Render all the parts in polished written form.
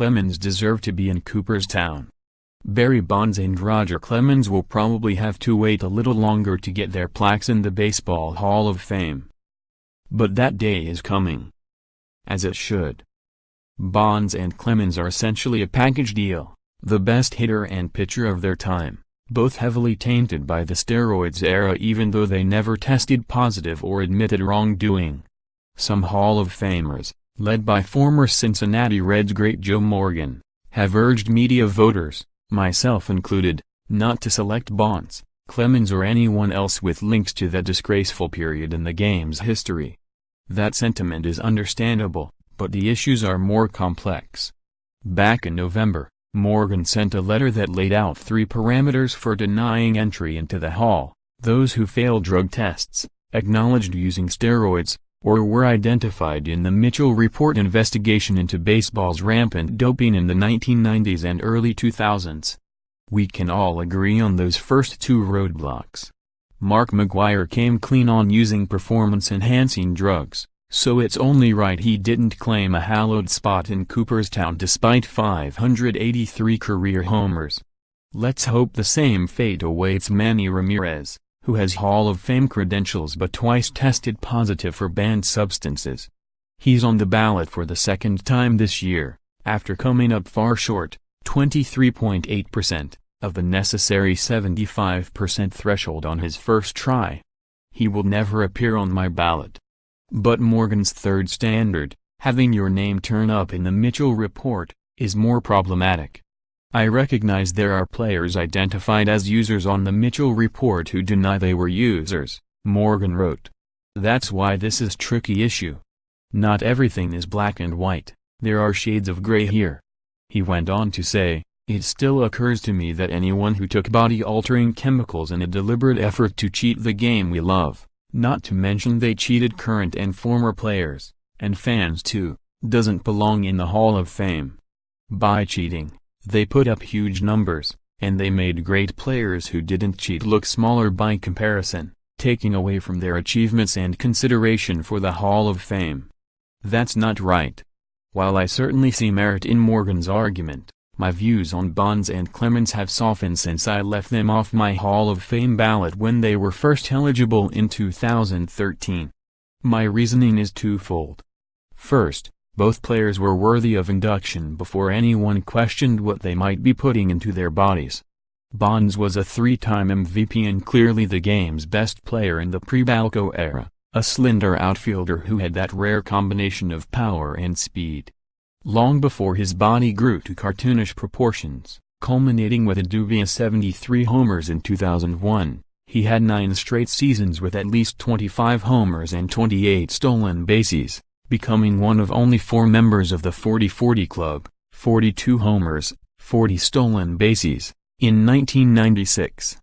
Clemens deserve to be in Cooperstown. Barry Bonds and Roger Clemens will probably have to wait a little longer to get their plaques in the Baseball Hall of Fame. But that day is coming. As it should. Bonds and Clemens are essentially a package deal, the best hitter and pitcher of their time, both heavily tainted by the steroids era even though they never tested positive or admitted wrongdoing. Some Hall of Famers, led by former Cincinnati Reds great Joe Morgan, have urged media voters, myself included, not to select Bonds, Clemens or anyone else with links to that disgraceful period in the game's history. That sentiment is understandable, but the issues are more complex. Back in November, Morgan sent a letter that laid out 3 parameters for denying entry into the Hall: those who failed drug tests, acknowledged using steroids, or were identified in the Mitchell Report investigation into baseball's rampant doping in the 1990s and early 2000s. We can all agree on those first 2 roadblocks. Mark McGwire came clean on using performance-enhancing drugs, so it's only right he didn't claim a hallowed spot in Cooperstown despite 583 career homers. Let's hope the same fate awaits Manny Ramirez, who has Hall of Fame credentials but twice tested positive for banned substances. He's on the ballot for the 2nd time this year, after coming up far short, 23.8%, of the necessary 75% threshold on his first try. He will never appear on my ballot. But Morgan's 3rd standard, having your name turn up in the Mitchell Report, is more problematic. I recognize there are players identified as users on the Mitchell Report who deny they were users, Morgan wrote. That's why this is a tricky issue. Not everything is black and white, there are shades of gray here. He went on to say, "It still occurs to me that anyone who took body-altering chemicals in a deliberate effort to cheat the game we love, not to mention they cheated current and former players, and fans too, doesn't belong in the Hall of Fame. By cheating, they put up huge numbers, and they made great players who didn't cheat look smaller by comparison, taking away from their achievements and consideration for the Hall of Fame. That's not right." While I certainly see merit in Morgan's argument, my views on Bonds and Clemens have softened since I left them off my Hall of Fame ballot when they were first eligible in 2013. My reasoning is twofold. First, both players were worthy of induction before anyone questioned what they might be putting into their bodies. Bonds was a 3-time MVP and clearly the game's best player in the pre-Balco era, a slender outfielder who had that rare combination of power and speed. Long before his body grew to cartoonish proportions, culminating with a dubious 73 homers in 2001, he had 9 straight seasons with at least 25 homers and 28 stolen bases, becoming one of only 4 members of the 40-40 club, 42 homers, 40 stolen bases, in 1996.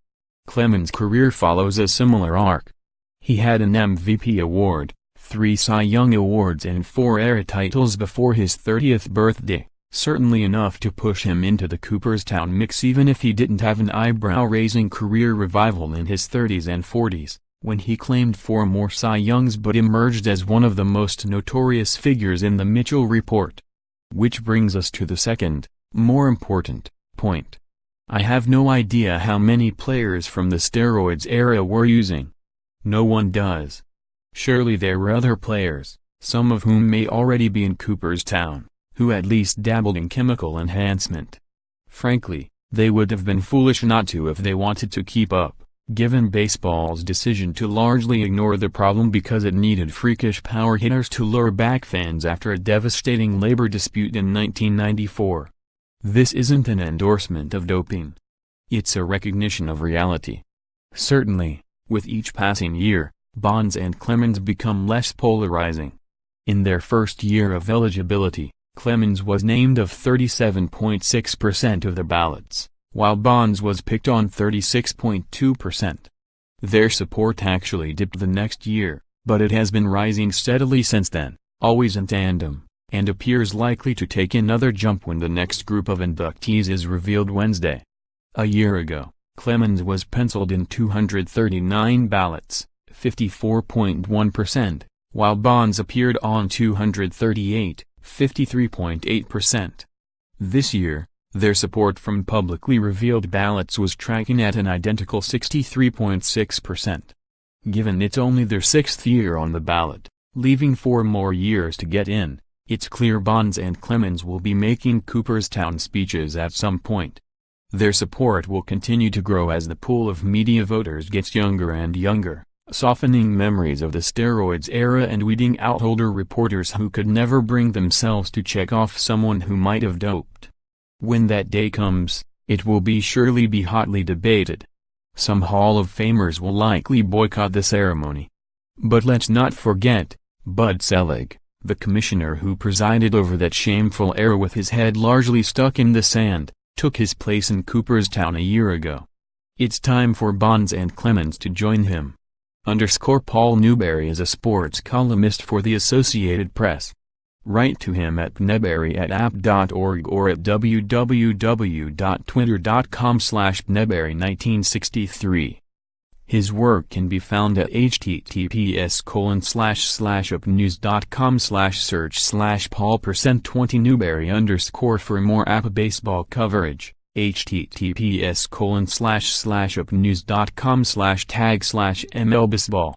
Clemens' career follows a similar arc. He had an MVP award, 3 Cy Young awards and 4 ERA titles before his 30th birthday, certainly enough to push him into the Cooperstown mix even if he didn't have an eyebrow-raising career revival in his 30s and 40s. When he claimed 4 more Cy Youngs but emerged as one of the most notorious figures in the Mitchell Report. Which brings us to the second, more important, point. I have no idea how many players from the steroids era were using. No one does. Surely there were other players, some of whom may already be in Cooperstown, who at least dabbled in chemical enhancement. Frankly, they would have been foolish not to if they wanted to keep up, given baseball's decision to largely ignore the problem because it needed freakish power hitters to lure back fans after a devastating labor dispute in 1994. This isn't an endorsement of doping. It's a recognition of reality. Certainly, with each passing year, Bonds and Clemens become less polarizing. In their first year of eligibility, Clemens was named of 37.6% of the ballots, while Bonds was picked on 36.2%. Their support actually dipped the next year, but it has been rising steadily since then, always in tandem, and appears likely to take another jump when the next group of inductees is revealed Wednesday. A year ago, Clemens was penciled in 239 ballots, 54.1%, while Bonds appeared on 238, 53.8%. This year, their support from publicly revealed ballots was tracking at an identical 63.6%. Given it's only their 6th year on the ballot, leaving 4 more years to get in, it's clear Bonds and Clemens will be making Cooperstown speeches at some point. Their support will continue to grow as the pool of media voters gets younger and younger, softening memories of the steroids era and weeding out older reporters who could never bring themselves to check off someone who might have doped. When that day comes, it will surely be hotly debated. Some Hall of Famers will likely boycott the ceremony. But let's not forget, Bud Selig, the commissioner who presided over that shameful era with his head largely stuck in the sand, took his place in Cooperstown a year ago. It's time for Bonds and Clemens to join him. Paul Newberry is a sports columnist for the Associated Press. Write to him at pneberry@app.org or at www.twitter.com/pneberry1963. His work can be found at https://upnews.com/search/Paul%20 Newberry_ for more app baseball coverage. https://upnews.com/tag/MLBaseball